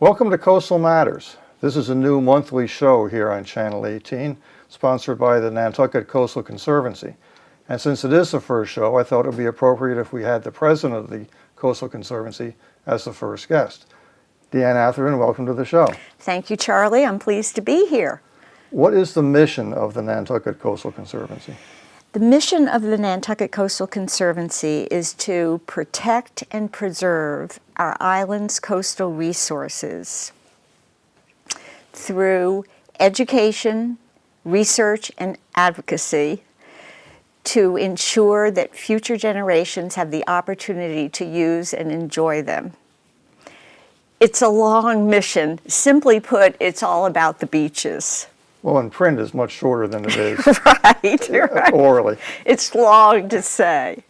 Welcome to Coastal Matters. This is a new monthly show here on Channel 18, sponsored by the Nantucket Coastal Conservancy. And since it is the first show, I thought it would be appropriate if we had the president of the Coastal Conservancy as the first guest. Deanne Atherton, welcome to the show. Thank you, Charlie. I'm pleased to be here. What is the mission of the Nantucket Coastal Conservancy? The mission of the Nantucket Coastal Conservancy is to protect and preserve our island's coastal resources through education, research, and advocacy to ensure that future generations have the opportunity to use and enjoy them. It's a long mission. Simply put, it's all about the beaches. Well, in print is much shorter than it is right. orally. It's long to say.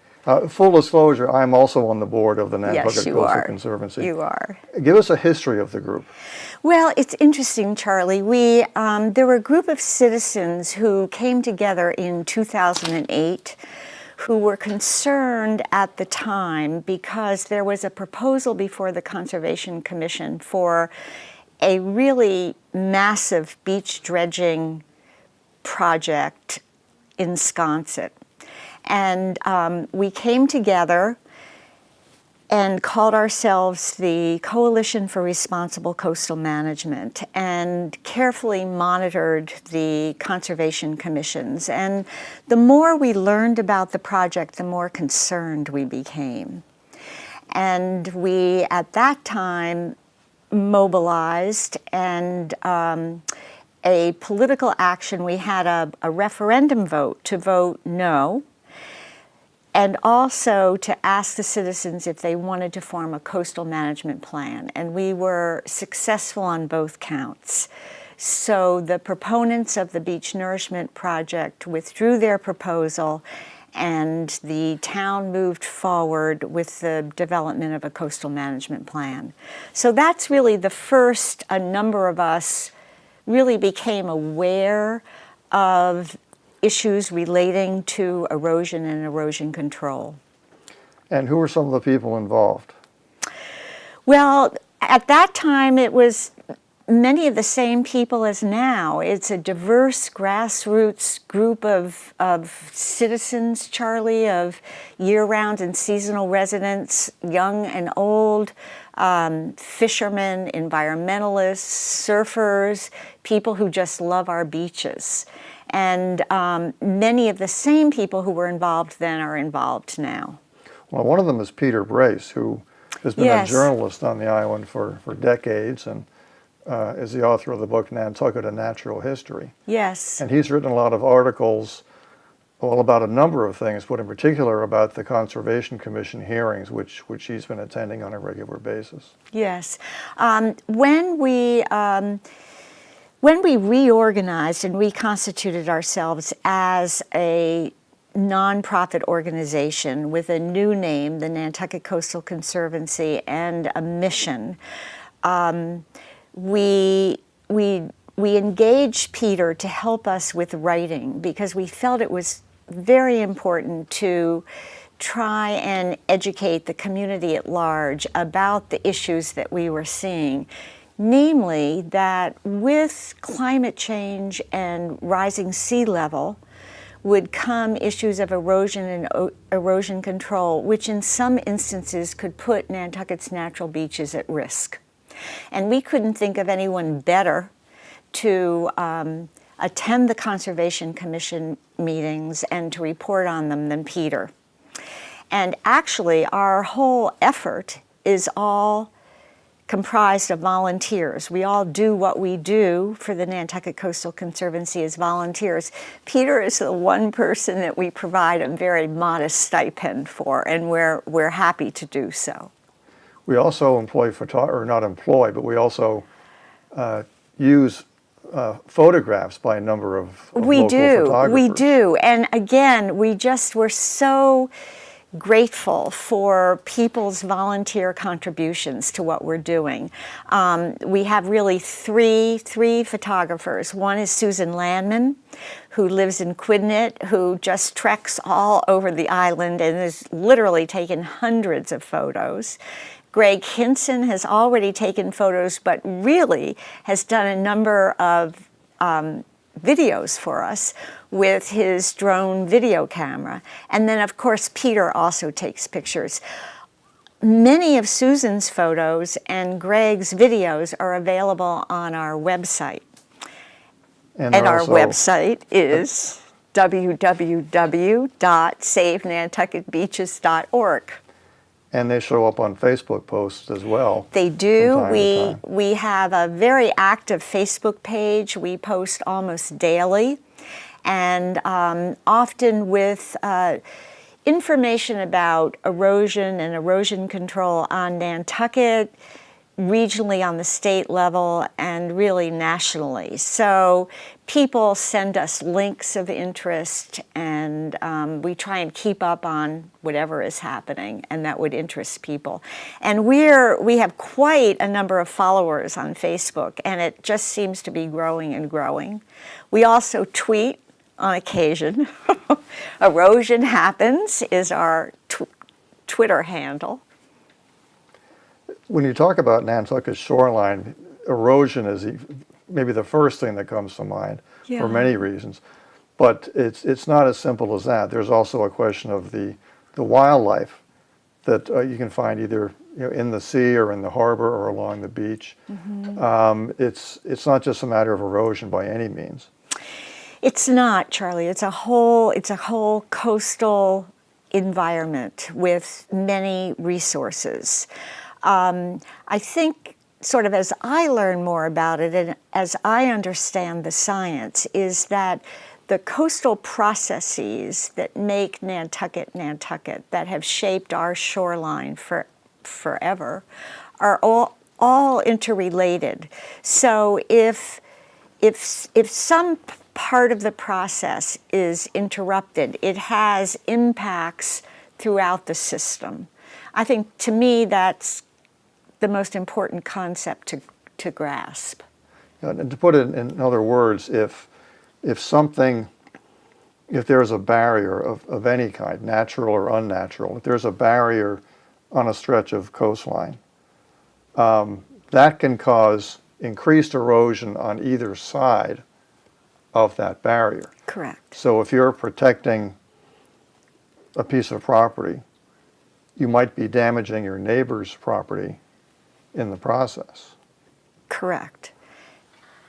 Full disclosure, I'm also on the board of the Nantucket Coastal Conservancy. You are. Give us a history of the group. Well, it's interesting, Charlie. There were a group of citizens who came together in 2008 who were concerned at the time because there was a proposal before the Conservation Commission for a really massive beach dredging project in Sconset. And we came together and called ourselves the Coalition for Responsible Coastal Management and carefully monitored the conservation commissions. And the more we learned about the project, the more concerned we became. And we, at that time, mobilized and a political action. We had a referendum vote to vote no, and also to ask the citizens if they wanted to form a coastal management plan. And we were successful on both counts. So the proponents of the Beach Nourishment Project withdrew their proposal, and the town moved forward with the development of a coastal management plan. So that's really the first a number of us really became aware of issues relating to erosion and erosion control. And who were some of the people involved? Well, at that time it was many of the same people as now. It's a diverse grassroots group of citizens, Charlie, of year-round and seasonal residents, young and old, fishermen, environmentalists, surfers, people who just love our beaches. And many of the same people who were involved then are involved now. Well, one of them is Peter Brace, who has been a journalist on the island for decades and is the author of the book Nantucket, A Natural History. Yes. And he's written a lot of articles all about a number of things, but in particular about the Conservation Commission hearings, which he's been attending on a regular basis. Yes. When we reorganized and reconstituted ourselves as a nonprofit organization with a new name, the Nantucket Coastal Conservancy, and a mission, we engaged Peter to help us with writing because we felt it was very important to try and educate the community at large about the issues that we were seeing. Namely, that with climate change and rising sea level would come issues of erosion and erosion control, which in some instances could put Nantucket's natural beaches at risk. And we couldn't think of anyone better to attend the Conservation Commission meetings and to report on them than Peter. And actually, our whole effort is all comprised of volunteers. We all do what we do for the Nantucket Coastal Conservancy as volunteers. Peter is the one person that we provide a very modest stipend for, and we're happy to do so. We also employ we also use photographs by a number of local photographers. We do. And again, we just were so grateful for people's volunteer contributions to what we're doing. We have really three photographers. One is Susan Landman, who lives in Quidnet, who just treks all over the island and has literally taken hundreds of photos. Greg Hinson has already taken photos, but really has done a number of videos for us with his drone video camera. And then, of course, Peter also takes pictures. Many of Susan's photos and Greg's videos are available on our website. And our website is www.savenantucketbeaches.org. And they show up on Facebook posts as well. They do. From time to time. We have a very active Facebook page. We post almost daily, and often with information about erosion and erosion control on Nantucket, regionally on the state level, and really nationally. So people send us links of interest, and we try and keep up on whatever is happening and that would interest people. And we have quite a number of followers on Facebook, and it just seems to be growing and growing. We also tweet on occasion. Erosion Happens is our Twitter handle. When you talk about Nantucket's shoreline, erosion is maybe the first thing that comes to mind for many reasons. But it's not as simple as that. There's also a question of the wildlife that you can find either in the sea or in the harbor or along the beach. Mm-hmm. It's not just a matter of erosion by any means. It's not, Charlie. It's a whole coastal environment with many resources. I think sort of as I learn more about it and as I understand the science is that the coastal processes that make Nantucket Nantucket, that have shaped our shoreline forever, are all interrelated. So if some part of the process is interrupted, it has impacts throughout the system. I think to me that's the most important concept to grasp. And to put it in other words, if there's a barrier of any kind, natural or unnatural, if there's a barrier on a stretch of coastline, that can cause increased erosion on either side of that barrier. Correct. So if you're protecting a piece of property, you might be damaging your neighbor's property in the process. Correct.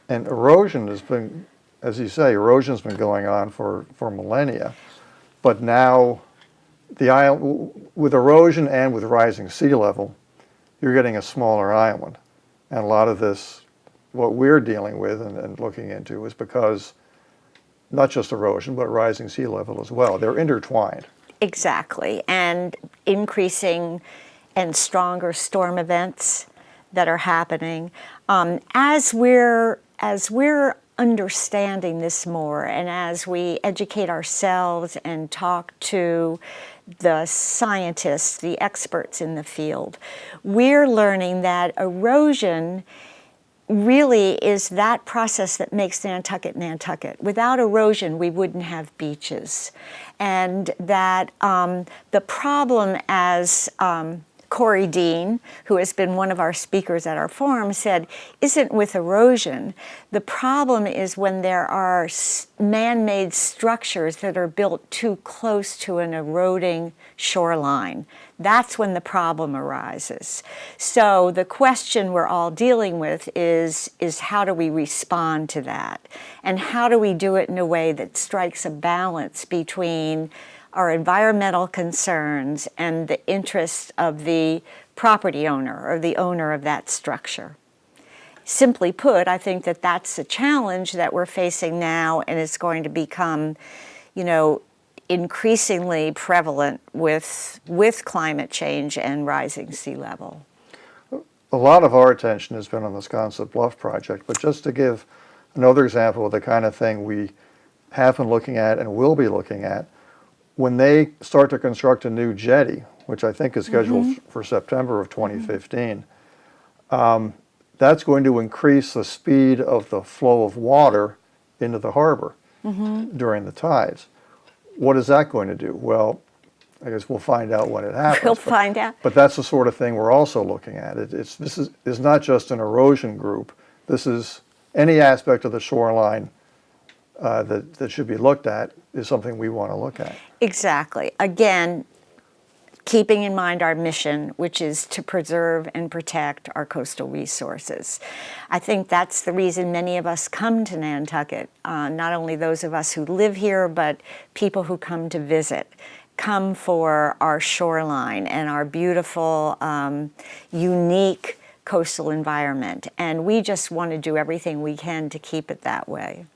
And erosion has been, as you say, erosion's been going on for millennia. But now, with erosion and with rising sea level, you're getting a smaller island. And a lot of this, what we're dealing with and looking into is because not just erosion, but rising sea level as well. They're intertwined. Exactly. And increasing and stronger storm events that are happening. As we're understanding this more, and as we educate ourselves and talk to the scientists, the experts in the field, we're learning that erosion really is that process that makes Nantucket Nantucket. Without erosion, we wouldn't have beaches. And that the problem, as Corey Dean, who has been one of our speakers at our forum, said, isn't with erosion. The problem is when there are man-made structures that are built too close to an eroding shoreline. That's when the problem arises. So the question we're all dealing with is how do we respond to that? And how do we do it in a way that strikes a balance between our environmental concerns and the interests of the property owner or the owner of that structure? Simply put, I think that that's a challenge that we're facing now, and it's going to become, increasingly prevalent with climate change and rising sea level. A lot of our attention has been on the Sconset Bluff project, but just to give another example of the kind of thing we have been looking at and will be looking at, when they start to construct a new jetty, which I think is scheduled for September of 2015, that's going to increase the speed of the flow of water into the harbor during the tides. What is that going to do? Well, I guess we'll find out when it happens. We'll find out. But that's the sort of thing we're also looking at. This is not just an erosion group. This is any aspect of the shoreline that should be looked at is something we want to look at. Exactly. Again, keeping in mind our mission, which is to preserve and protect our coastal resources. I think that's the reason many of us come to Nantucket, not only those of us who live here, but people who come to visit, come for our shoreline and our beautiful, unique coastal environment. And we just want to do everything we can to keep it that way.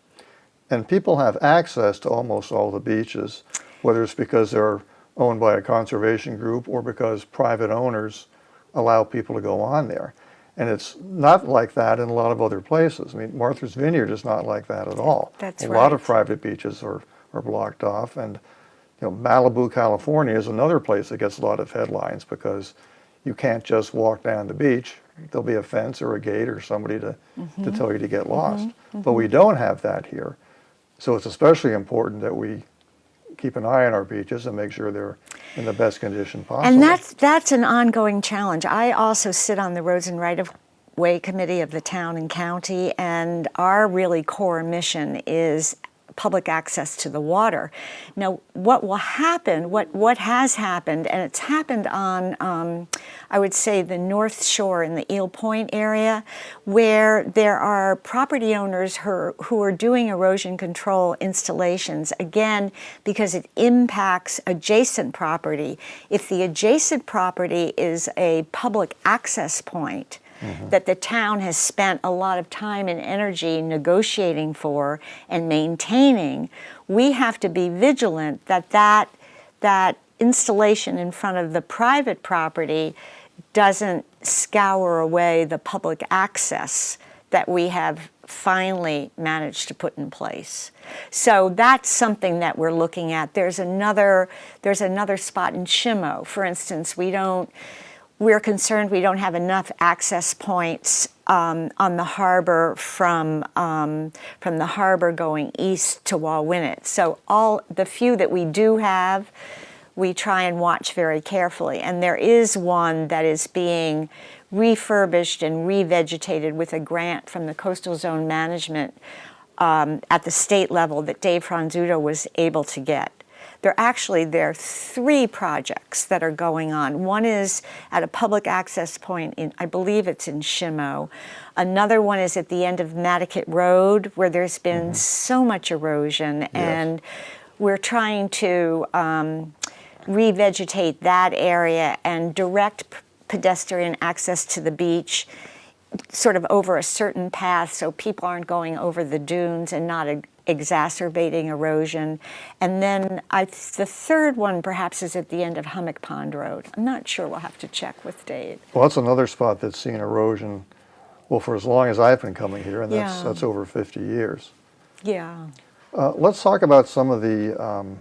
And people have access to almost all the beaches, whether it's because they're owned by a conservation group or because private owners allow people to go on there. And it's not like that in a lot of other places. I mean, Martha's Vineyard is not like that at all. That's a right. lot of private beaches are blocked off. And Malibu, California is another place that gets a lot of headlines because you can't just walk down the beach. There'll be a fence or a gate or somebody to tell you to get lost. But we don't have that here. So it's especially important that we keep an eye on our beaches and make sure they're in the best condition possible. And that's an ongoing challenge. I also sit on the Roads and Right-of-Way Committee of the town and county, and our really core mission is public access to the water. Now, what will happen, what has happened, and it's happened on, I would say, the North Shore in the Eel Point area, where there are property owners who are doing erosion control installations, again, because it impacts adjacent property. If the adjacent property is a public access point, that the town has spent a lot of time and energy negotiating for and maintaining, we have to be vigilant that installation in front of the private property doesn't scour away the public access that we have finally managed to put in place. So that's something that we're looking at. There's another spot in Shimo, for instance. We're concerned we don't have enough access points on the harbor from the harbor going east to Wauwinet. So all the few that we do have, we try and watch very carefully. And there is one that is being refurbished and revegetated with a grant from the Coastal Zone Management at the state level that Dave Franzuto was able to get. There are 3 projects that are going on. One is at a public access point in, I believe it's in Shimo. Another one is at the end of Matticat Road, where there's been so much erosion, and we're trying to revegetate that area and direct pedestrian access to the beach sort of over a certain path so people aren't going over the dunes and not exacerbating erosion. And then the third one perhaps is at the end of Hummock Pond Road. I'm not sure, we'll have to check with Dave. Well, that's another spot that's seen erosion, well, for as long as I've been coming here, and that's over 50 years. Yeah. Let's talk about some of the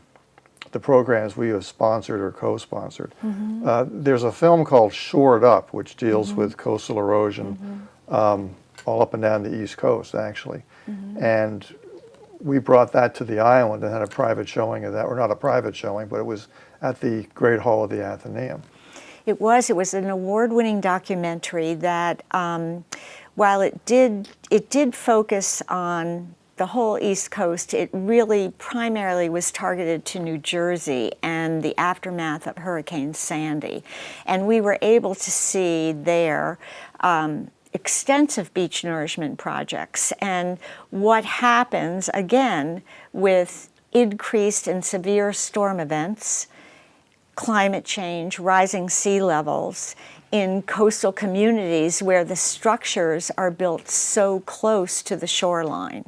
programs we have sponsored or co-sponsored. There's a film called Shored Up, which deals with coastal erosion all up and down the East Coast, actually. And we brought that to the island and had a private showing of that, or not a private showing, but it was at the Great Hall of the Athenaeum. It was an award-winning documentary that, while it did focus on the whole East Coast, it really primarily was targeted to New Jersey and the aftermath of Hurricane Sandy. And we were able to see there extensive beach nourishment projects and what happens, again, with increased and severe storm events, climate change, rising sea levels in coastal communities where the structures are built so close to the shoreline,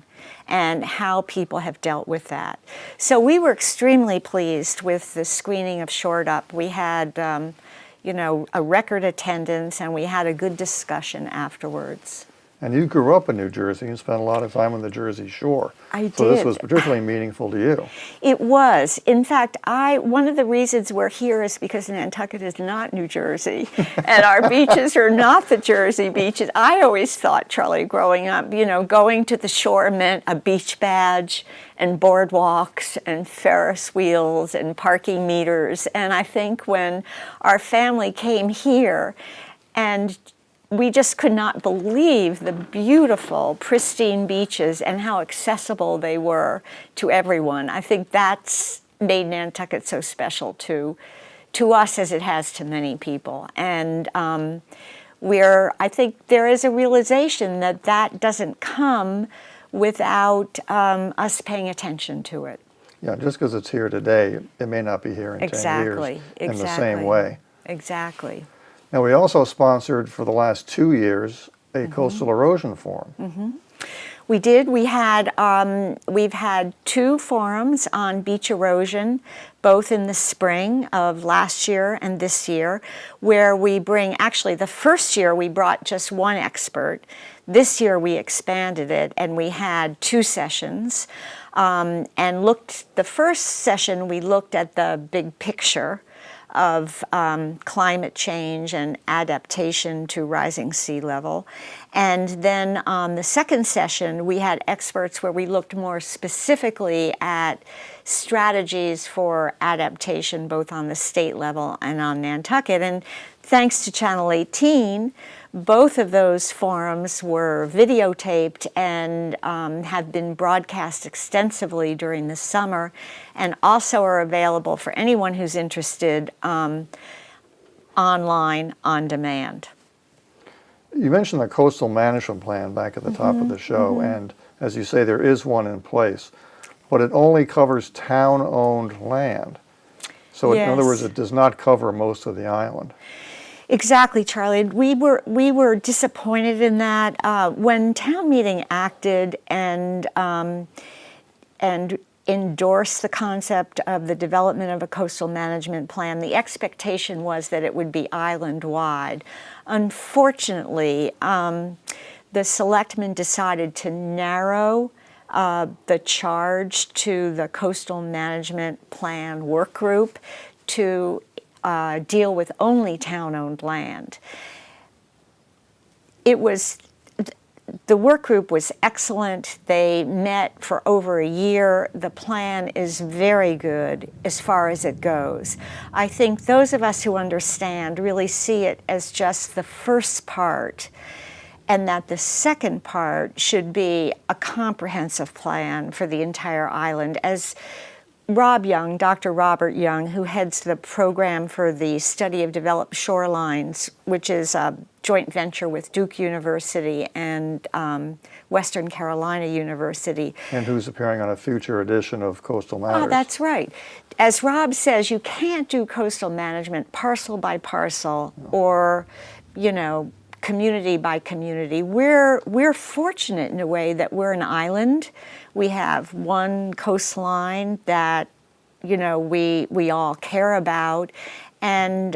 and how people have dealt with that. So we were extremely pleased with the screening of Shored Up. We had, a record attendance, and we had a good discussion afterwards. And you grew up in New Jersey and spent a lot of time on the Jersey Shore. I So this did. was particularly meaningful to you. It was. In fact, one of the reasons we're here is because Nantucket is not New Jersey, and our beaches are not the Jersey beaches. I always thought, Charlie, growing up, going to the shore meant a beach badge and boardwalks and Ferris wheels and parking meters. And I think when our family came here, and we just could not believe the beautiful, pristine beaches and how accessible they were to everyone. I think that's made Nantucket so special to us as it has to many people. And I think there is a realization that that doesn't come without us paying attention to it. Yeah, just because it's here today, it may not be here in 10 years in the same way. Exactly. Now, we also sponsored for the last 2 years a coastal erosion forum. We did. We've had 2 forums on beach erosion, both in the spring of last year and this year, where we actually the first year we brought just 1 expert. This year we expanded it and we had 2 sessions. The first session we looked at the big picture of climate change and adaptation to rising sea level. And then on the second session, we had experts where we looked more specifically at strategies for adaptation, both on the state level and on Nantucket. And thanks to Channel 18, both of those forums were videotaped and have been broadcast extensively during the summer, and also are available for anyone who's interested online on demand. You mentioned the coastal management plan back at the top of the show, and as you say, there is one in place, but it only covers town-owned land. So in other words, it does not cover most of the island. Exactly, Charlie. We were disappointed in that when town meeting acted and endorsed the concept of the development of a coastal management plan. The expectation was that it would be island-wide. Unfortunately, the selectmen decided to narrow the charge to the coastal management plan work group to deal with only town-owned land. The work group was excellent. They met for over a year. The plan is very good as far as it goes. I think those of us who understand really see it as just the first part, and that the second part should be a comprehensive plan for the entire island. As Rob Young, Dr. Robert Young, who heads the program for the study of developed shorelines, which is a joint venture with Duke University and Western Carolina University. And who's appearing on a future edition of Coastal Matters. Oh, that's right. As Rob says, you can't do coastal management parcel by parcel or, community by community. We're fortunate in a way that we're an island. We have one coastline that, we all care about. And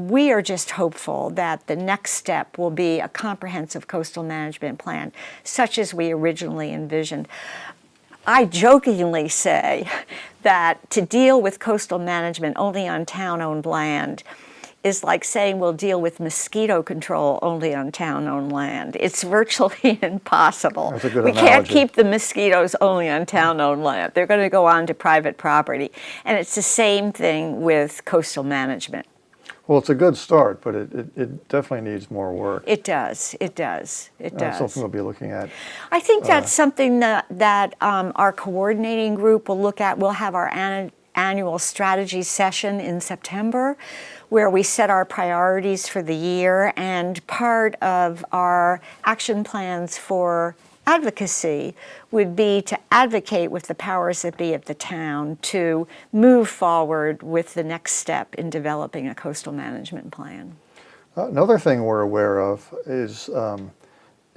we are just hopeful that the next step will be a comprehensive coastal management plan, such as we originally envisioned. I jokingly say that to deal with coastal management only on town-owned land is like saying we'll deal with mosquito control only on town-owned land. It's virtually impossible. That's a good We analogy. can't keep the mosquitoes only on town-owned land. They're going to go on to private property. And it's the same thing with coastal management. Well, it's a good start, but it definitely needs more work. It does. It does. It does. Something we'll be looking at. I think that's something that our coordinating group will look at. We'll have our annual strategy session in September, where we set our priorities for the year, and part of our action plans for advocacy would be to advocate with the powers that be of the town to move forward with the next step in developing a coastal management plan. Another thing we're aware of is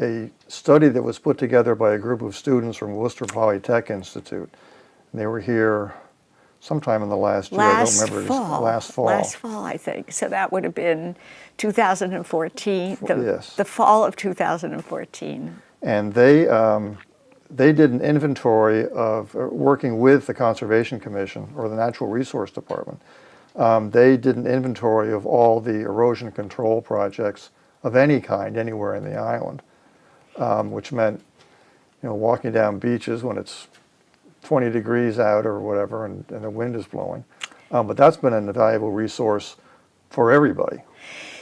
a study that was put together by a group of students from Worcester Polytech Institute. And they were here sometime in the last year. I don't remember. Last fall. Last fall, I think. So that would have been 2014, Yes. the fall of 2014. And they did an inventory of, working with the Conservation Commission or the Natural Resource Department. They did an inventory of all the erosion control projects of any kind anywhere in the island, which meant, walking down beaches when it's 20 degrees out or whatever and the wind is blowing. But that's been an invaluable resource for everybody.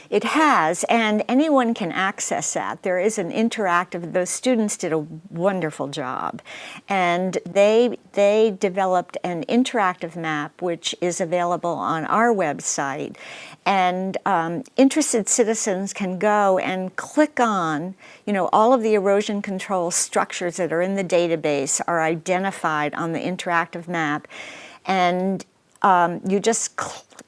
It has, and anyone can access that. There is an interactive, those students did a wonderful job. And they developed an interactive map which is available on our website. And interested citizens can go and click on, all of the erosion control structures that are in the database are identified on the interactive map. And you just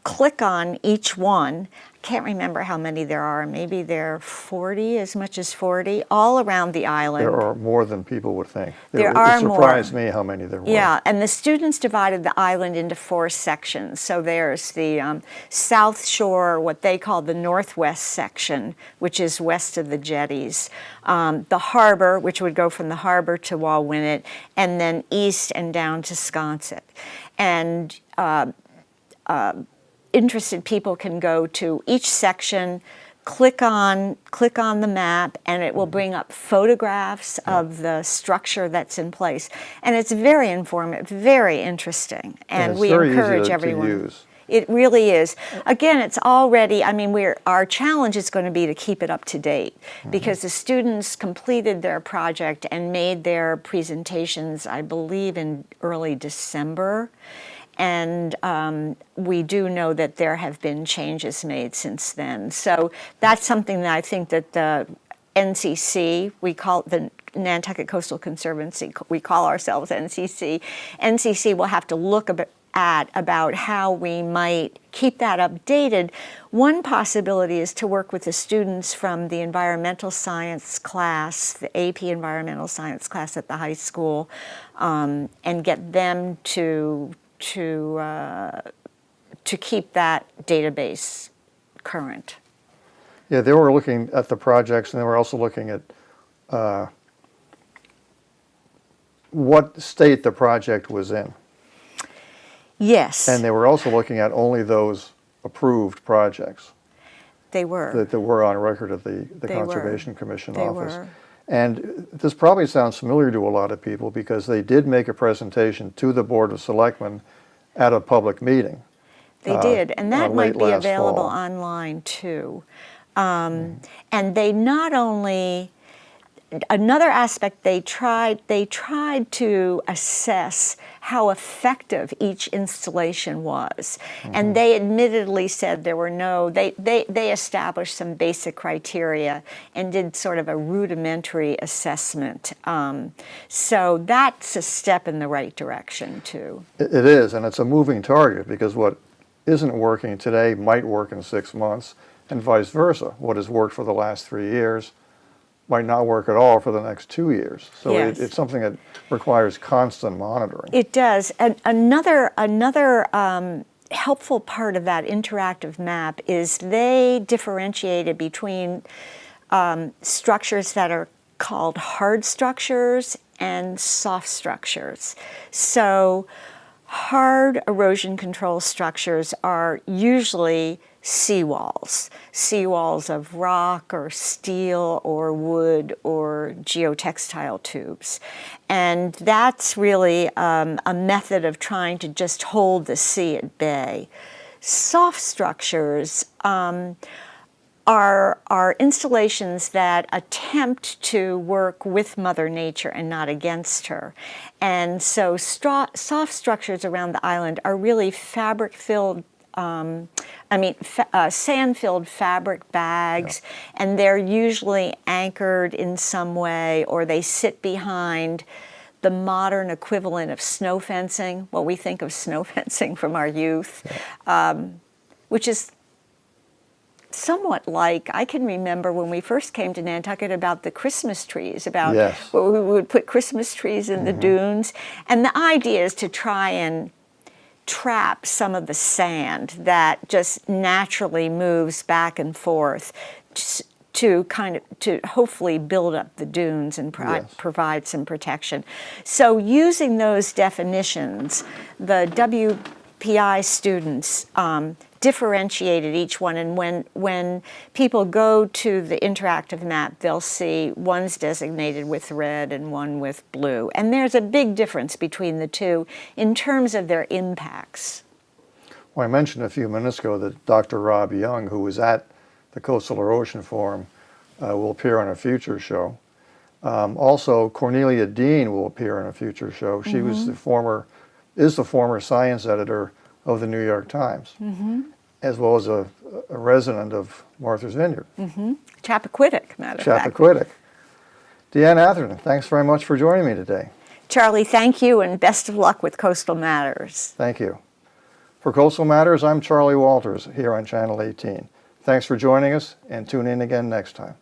click on each one. Can't remember how many there are. Maybe there are 40, as much as 40, all around the island. There are more than people would think. There are more. It surprised me how many there were. Yeah, and the students divided the island into 4 sections. So there's the South Shore, what they call the Northwest section, which is west of the jetties. The harbor, which would go from the harbor to Wauwinet, and then east and down to Sconset. And interested people can go to each section, click on the map, and it will bring up photographs of the structure that's in place. And it's very informative, very interesting, and we encourage everyone. To use. It really is. Again, it's already, our challenge is going to be to keep it up to date, because the students completed their project and made their presentations, I believe, in early December. And we do know that there have been changes made since then. So that's something that I think that the NCC, we call it the Nantucket Coastal Conservancy, we call ourselves NCC. NCC will have to look at about how we might keep that updated. One possibility is to work with the students from the environmental science class, the AP environmental science class at the high school, and get them to keep that database current. Yeah, they were looking at the projects, and they were also looking at what state the project was in. Yes. And they were also looking at only those approved projects. They were. That were on record at the They Conservation were. Commission They office. were. And this probably sounds familiar to a lot of people because they did make a presentation to the Board of Selectmen at a public meeting. They did, and that might late be last available fall. online too. And they not only, another aspect they tried to assess how effective each installation was. And they admittedly said there were they established some basic criteria and did sort of a rudimentary assessment. So that's a step in the right direction too. It is, and it's a moving target because what isn't working today might work in 6 months, and vice versa. What has worked for the last 3 years might not work at all for the next 2 years. So Yes. it's something that requires constant monitoring. It does. And another helpful part of that interactive map is they differentiated between structures that are called hard structures and soft structures. So hard erosion control structures are usually seawalls of rock or steel or wood or geotextile tubes. And that's really a method of trying to just hold the sea at bay. Soft structures are installations that attempt to work with Mother Nature and not against her. And so soft structures around the island are really fabric-filled, sand-filled fabric bags, and they're usually anchored in some way, or they sit behind the modern equivalent of snow fencing, what we think of snow fencing from our youth, which is somewhat like, I can remember when we first came to Nantucket about the Christmas trees, about Yes. where we would put Christmas trees in the dunes. And the idea is to try and trap some of the sand that just naturally moves back and forth to hopefully build up the dunes and Yes. provide some protection. So using those definitions, the WPI students differentiated each one, and when people go to the interactive map, they'll see one's designated with red and one with blue. And there's a big difference between the two in terms of their impacts. Well, I mentioned a few minutes ago that Dr. Rob Young, who was at the Coastal Erosion Forum, will appear on a future show. Also, Cornelia Dean will appear in a future show. She was is the former science editor of the New York Times, as well as a resident of Martha's Vineyard. Chappaquiddick, matter of fact. Chappaquiddick. Deanne Atherton, thanks very much for joining me today. Charlie, thank you, and best of luck with Coastal Matters. Thank you. For Coastal Matters, I'm Charlie Walters here on Channel 18. Thanks for joining us, and tune in again next time.